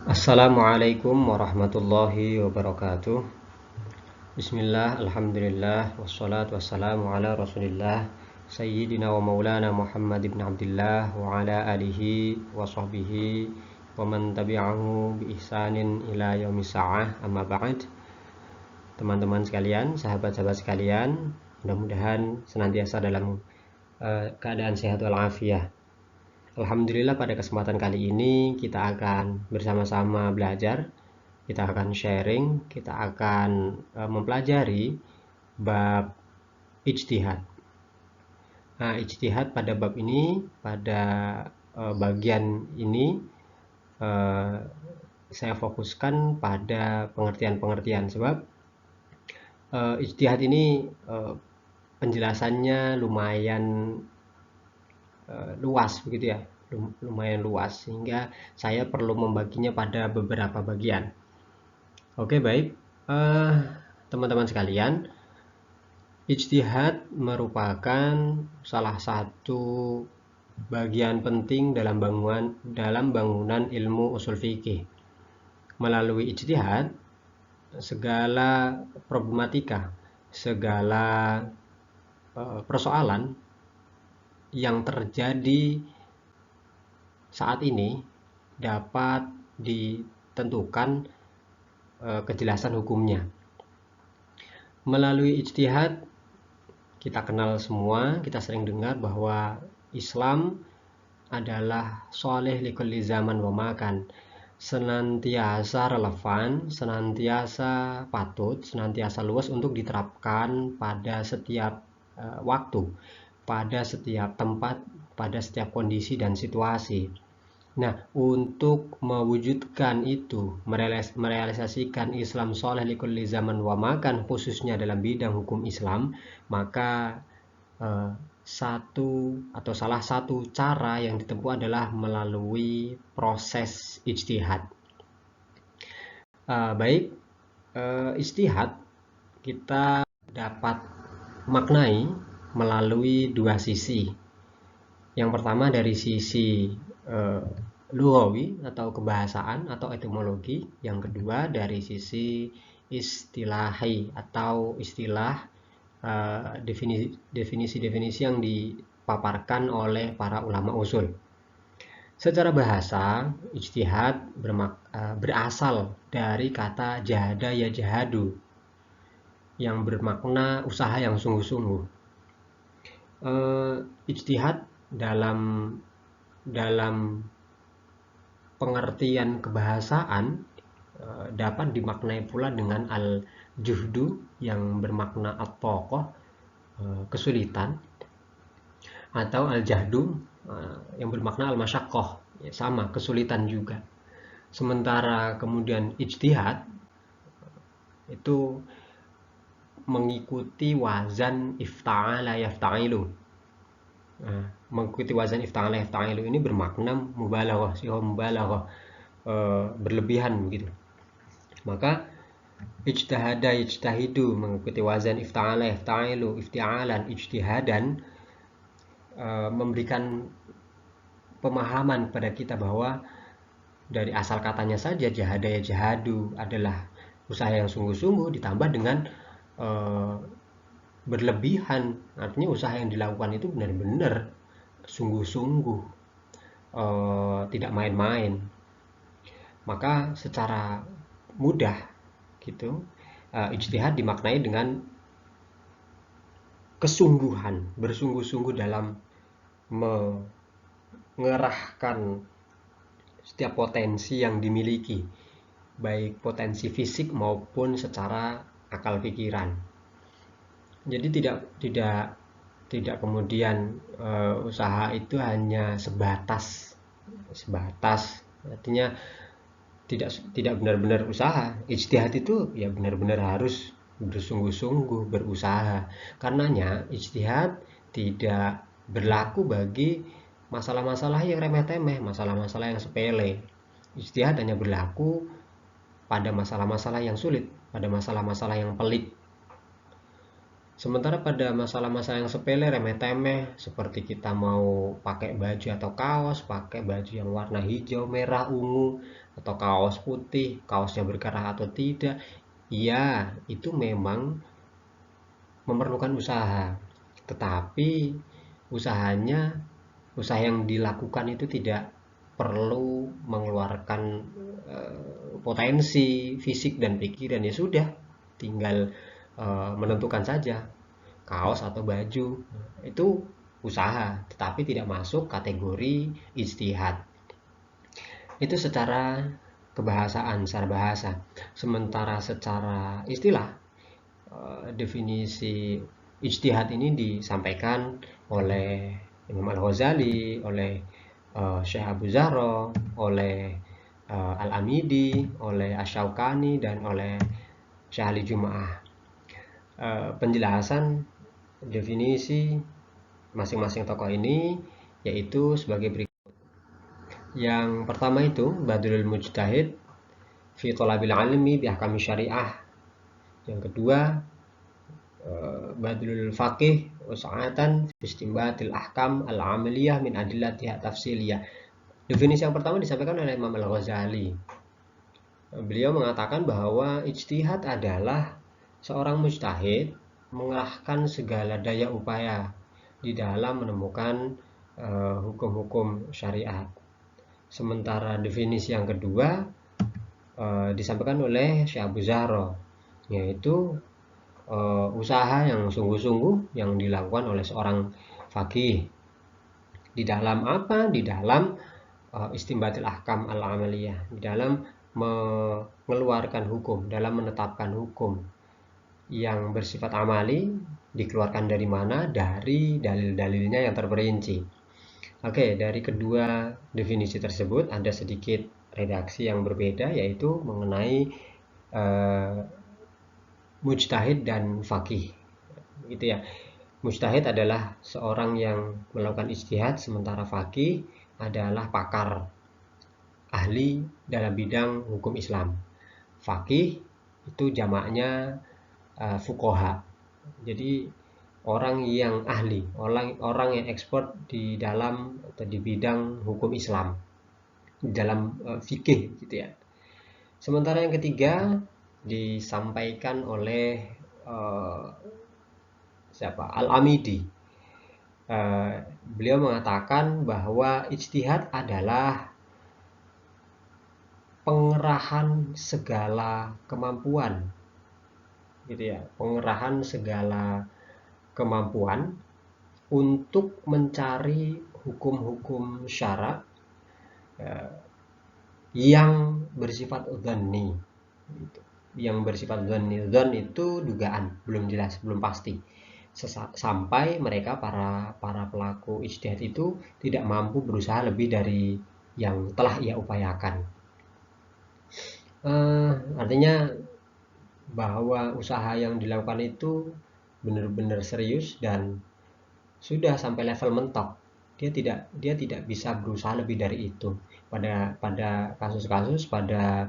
Assalamualaikum warahmatullahi wabarakatuh. Bismillah, alhamdulillah, wassalatu wassalamu ala rasulillah Sayyidina wa maulana Muhammad ibn Abdullah wa ala alihi wa sahbihi wa man tabi'ahu bi ihsanin ila yaumis sa'ah, amma ba'd. Teman-teman sekalian, sahabat-sahabat sekalian, mudah-mudahan senantiasa dalam keadaan sehat walafiat. Alhamdulillah, pada kesempatan kali ini kita akan bersama-sama belajar, kita akan sharing, kita akan mempelajari bab ijtihad. Nah, ijtihad pada bab ini, pada bagian ini saya fokuskan pada pengertian-pengertian, sebab ijtihad ini penjelasannya lumayan luas begitu ya, lumayan luas, sehingga saya perlu membaginya pada beberapa bagian. Oke, baik, teman-teman sekalian, ijtihad merupakan salah satu bagian penting dalam bangunan ilmu usul fikih. Melalui ijtihad, segala problematika, segala persoalan yang terjadi saat ini dapat ditentukan kejelasan hukumnya. Melalui ijtihad, kita kenal semua, kita sering dengar bahwa Islam adalah sholih likulli zaman wa makan, senantiasa relevan, senantiasa patut, senantiasa luas untuk diterapkan pada setiap waktu, pada setiap tempat, pada setiap kondisi dan situasi. Nah, untuk mewujudkan itu, merealisasikan Islam sholih likulli zaman wa makan, khususnya dalam bidang hukum Islam, maka salah satu cara yang ditempuh adalah melalui proses ijtihad. Baik, ijtihad kita dapat maknai melalui dua sisi. Yang pertama dari sisi lughawi atau kebahasaan atau etimologi, yang kedua dari sisi istilahi atau istilah, definisi-definisi yang dipaparkan oleh para ulama usul. Secara bahasa, ijtihad berasal dari kata jahada yajhadu, yang bermakna usaha yang sungguh-sungguh. Ijtihad dalam pengertian kebahasaan dapat dimaknai pula dengan al-juhdu, yang bermakna at-thaqah, kesulitan, atau al-jahdu yang bermakna al-masyaqqah, sama, kesulitan juga. Sementara kemudian ijtihad itu mengikuti wazan ifta'ala yafta'ilu. Mengikuti wazan ifta'ala yafta'ilu ini bermakna mubalaghah, berlebihan begitu. Maka ijtihada yajtahidu mengikuti wazan ifta'ala yafta'ilu, ifti'alan, ijtihadan, memberikan pemahaman pada kita bahwa dari asal katanya saja jahada yajhadu adalah usaha yang sungguh-sungguh ditambah dengan berlebihan, artinya usaha yang dilakukan itu benar-benar sungguh-sungguh, tidak main-main. Maka secara mudah gitu, ijtihad dimaknai dengan kesungguhan, bersungguh-sungguh dalam mengerahkan setiap potensi yang dimiliki, baik potensi fisik maupun secara akal pikiran. Jadi tidak kemudian usaha itu hanya sebatas, artinya tidak benar-benar usaha. Ijtihad itu ya benar-benar harus bersungguh-sungguh berusaha. Karenanya ijtihad tidak berlaku bagi masalah-masalah yang remeh-temeh, masalah-masalah yang sepele. Ijtihad hanya berlaku pada masalah-masalah yang sulit, pada masalah-masalah yang pelik. Sementara pada masalah-masalah yang sepele remeh-temeh seperti kita mau pakai baju atau kaos, pakai baju yang warna hijau, merah, ungu, atau kaos putih, kaosnya berkerah atau tidak, ya itu memang memerlukan usaha. Tetapi usahanya, usaha yang dilakukan itu tidak perlu mengeluarkan potensi fisik dan pikiran. Ya sudah, tinggal menentukan saja kaos atau baju itu usaha, tetapi tidak masuk kategori ijtihad. Itu secara kebahasaan, secara bahasa. Sementara secara istilah, definisi ijtihad ini disampaikan oleh Imam Al-Ghazali, oleh Syekh Abu Zahra, oleh Al-Amidi, oleh Asy-Syaukani, dan oleh Syekh Ali Jum'ah. Penjelasan definisi masing-masing tokoh ini yaitu sebagai berikut. Yang pertama itu Badrul Mujtahid fi Thalabil Ilmi bi Ahkami Syariah. Yang kedua Badrul Faqih Us'atan fi Istinbatil Ahkam Al-Amaliyah min Adillatiha Tafsiliyah. Definisi yang pertama disampaikan oleh Imam Al-Ghazali. Beliau mengatakan bahwa ijtihad adalah seorang mujtahid mengerahkan segala daya upaya di dalam menemukan hukum-hukum syariat. Sementara definisi yang kedua disampaikan oleh Syekh Abu Zahra, yaitu usaha yang sungguh-sungguh yang dilakukan oleh seorang faqih di dalam apa? Di dalam istinbatil ahkam al-amaliyah, di dalam mengeluarkan hukum, dalam menetapkan hukum yang bersifat amali. Dikeluarkan dari mana? Dari dalil-dalilnya yang terperinci. Oke, dari kedua definisi tersebut ada sedikit redaksi yang berbeda, yaitu mengenai mujtahid dan faqih, gitu ya. Mujtahid adalah seorang yang melakukan ijtihad, sementara faqih adalah pakar, ahli dalam bidang hukum Islam. Faqih itu jamaknya fuqaha. Jadi orang yang ahli, orang yang expert di dalam atau di bidang hukum Islam, di dalam fikih, gitu ya. Sementara yang ketiga disampaikan oleh siapa? Al-Amidi. Beliau mengatakan bahwa ijtihad adalah pengerahan segala kemampuan, gitu ya, pengerahan segala kemampuan untuk mencari hukum-hukum syara yang bersifat dhanni, gitu. Yang bersifat dhanni, dhan itu dugaan, belum jelas, belum pasti, sampai mereka para pelaku ijtihad itu tidak mampu berusaha lebih dari yang telah ia upayakan. Artinya bahwa usaha yang dilakukan itu benar-benar serius dan sudah sampai level mentok. Dia tidak bisa berusaha lebih dari itu pada kasus-kasus, pada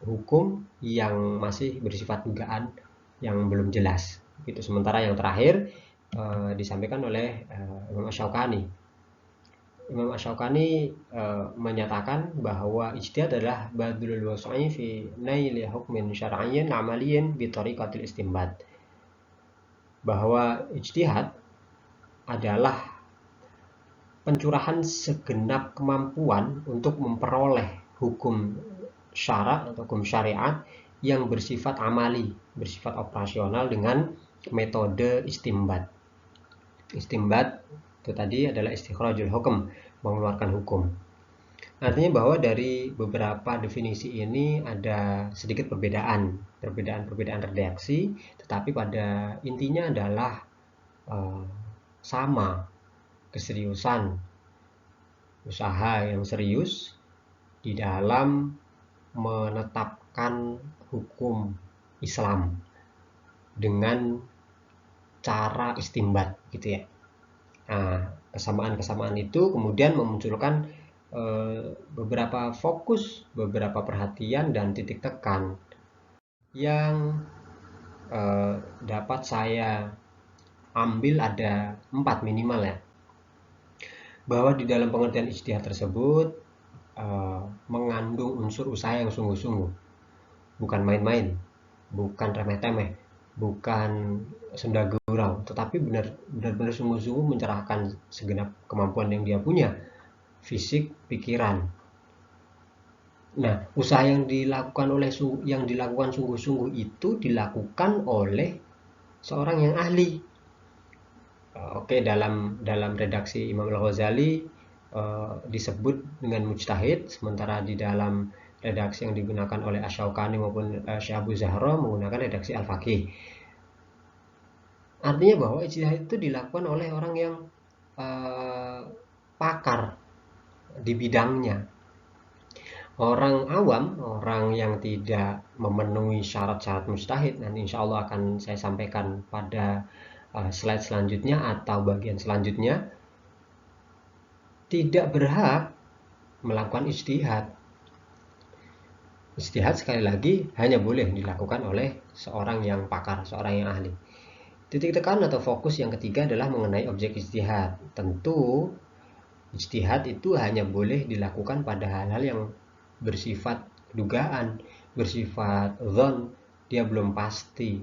hukum yang masih bersifat dugaan yang belum jelas, gitu. Sementara yang terakhir disampaikan oleh Imam Asy-Syaukani. Imam Asy-Syaukani menyatakan bahwa ijtihad adalah badlul was'i fi naili hukmin syar'iyyin 'amaliyyin bi thariqatil istinbat. Bahwa ijtihad adalah pencurahan segenap kemampuan untuk memperoleh hukum syara atau hukum syariat yang bersifat amali, bersifat operasional dengan metode istinbat. Istinbat itu tadi adalah istikhrajul hukum, mengeluarkan hukum. Artinya bahwa dari beberapa definisi ini ada sedikit perbedaan redaksi, tetapi pada intinya adalah sama, keseriusan, usaha yang serius di dalam menetapkan hukum Islam dengan cara istinbat, gitu ya. Nah, kesamaan-kesamaan itu kemudian memunculkan beberapa fokus, beberapa perhatian dan titik tekan yang dapat saya ambil ada 4 minimal ya, bahwa di dalam pengertian ijtihad tersebut mengandung unsur usaha yang sungguh-sungguh, bukan main-main, bukan remeh-temeh, bukan senda gurau, tetapi benar-benar sungguh-sungguh mencerahkan segenap kemampuan yang dia punya, fisik, pikiran. Nah, usaha yang dilakukan sungguh-sungguh itu dilakukan oleh seorang yang ahli. Oke, dalam redaksi Imam Al-Ghazali disebut dengan mujtahid, sementara di dalam redaksi yang digunakan oleh Asy-Syaukani maupun Syekh Abu Zahra menggunakan redaksi Al-Faqih. Artinya bahwa ijtihad itu dilakukan oleh orang yang pakar di bidangnya. Orang awam, orang yang tidak memenuhi syarat-syarat mujtahid, nanti insya Allah akan saya sampaikan pada slide selanjutnya atau bagian selanjutnya, tidak berhak melakukan ijtihad. Ijtihad sekali lagi hanya boleh dilakukan oleh seorang yang pakar, seorang yang ahli. Titik tekan atau fokus yang ketiga adalah mengenai objek ijtihad. Tentu ijtihad itu hanya boleh dilakukan pada hal-hal yang bersifat dugaan, bersifat dzan, dia belum pasti.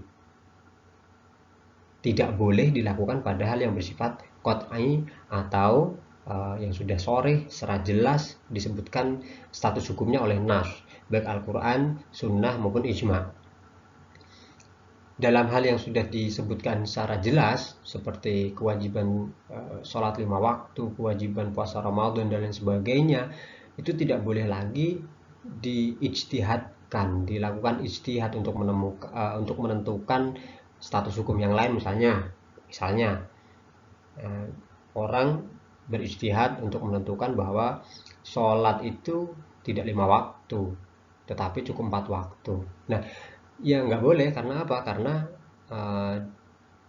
Tidak boleh dilakukan pada hal yang bersifat qat'i atau yang sudah sharih secara jelas disebutkan status hukumnya oleh nas, baik Al-Quran, Sunnah maupun Ijma'. Dalam hal yang sudah disebutkan secara jelas seperti kewajiban sholat 5 waktu, kewajiban puasa Ramadan dan lain sebagainya, itu tidak boleh lagi diijtihadkan, dilakukan ijtihad untuk menentukan status hukum yang lain. Misalnya orang berijtihad untuk menentukan bahwa sholat itu tidak 5 waktu tetapi cukup 4 waktu. Nah, ya nggak boleh. Karena apa? Karena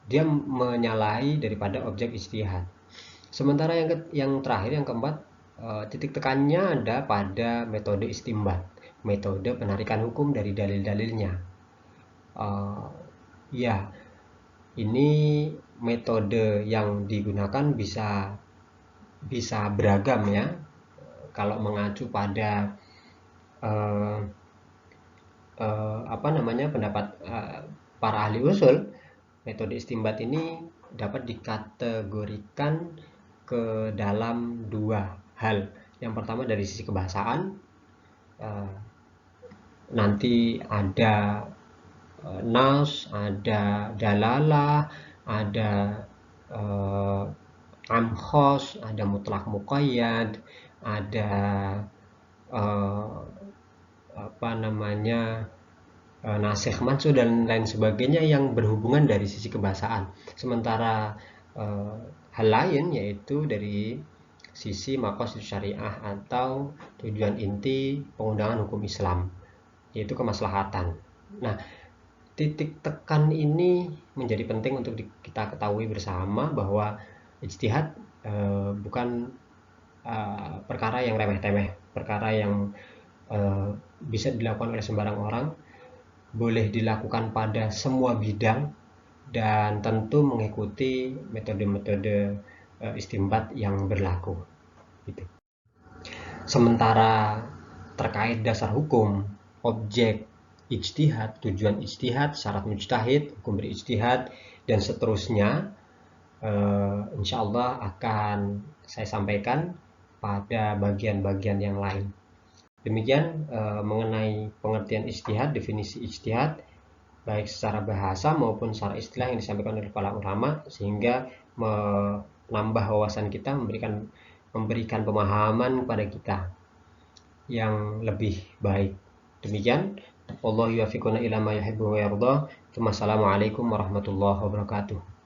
dia menyalahi daripada objek ijtihad. Sementara yang terakhir, yang keempat, titik tekannya ada pada metode istimbat, metode penarikan hukum dari dalil-dalilnya. Ya, ini metode yang digunakan bisa beragam ya. Kalau mengacu pada pendapat para ahli usul, metode istimbat ini dapat dikategorikan ke dalam 2 hal. Yang pertama dari sisi kebahasaan, nanti ada nas, ada dalalah, ada am khos, ada mutlak muqayyad, ada nasikh mansukh dan lain sebagainya yang berhubungan dari sisi kebahasaan. Sementara hal lain yaitu dari sisi maqasid syariah atau tujuan inti pengundangan hukum Islam, yaitu kemaslahatan. Nah, titik tekan ini menjadi penting untuk kita ketahui bersama bahwa ijtihad bukan perkara yang remeh-temeh, perkara yang bisa dilakukan oleh sembarang orang, boleh dilakukan pada semua bidang dan tentu mengikuti metode-metode istimbat yang berlaku. Gitu. Sementara terkait dasar hukum, objek ijtihad, tujuan ijtihad, syarat mujtahid, hukum berijtihad dan seterusnya, insya Allah akan saya sampaikan pada bagian-bagian yang lain. Demikian mengenai pengertian ijtihad, definisi ijtihad baik secara bahasa maupun secara istilah yang disampaikan oleh para ulama, sehingga menambah wawasan kita, memberikan pemahaman kepada kita yang lebih baik. Demikian, wallahu yuwaffiquna ila ma yuhibbu wa yardah. Wassalamualaikum warahmatullahi wabarakatuh.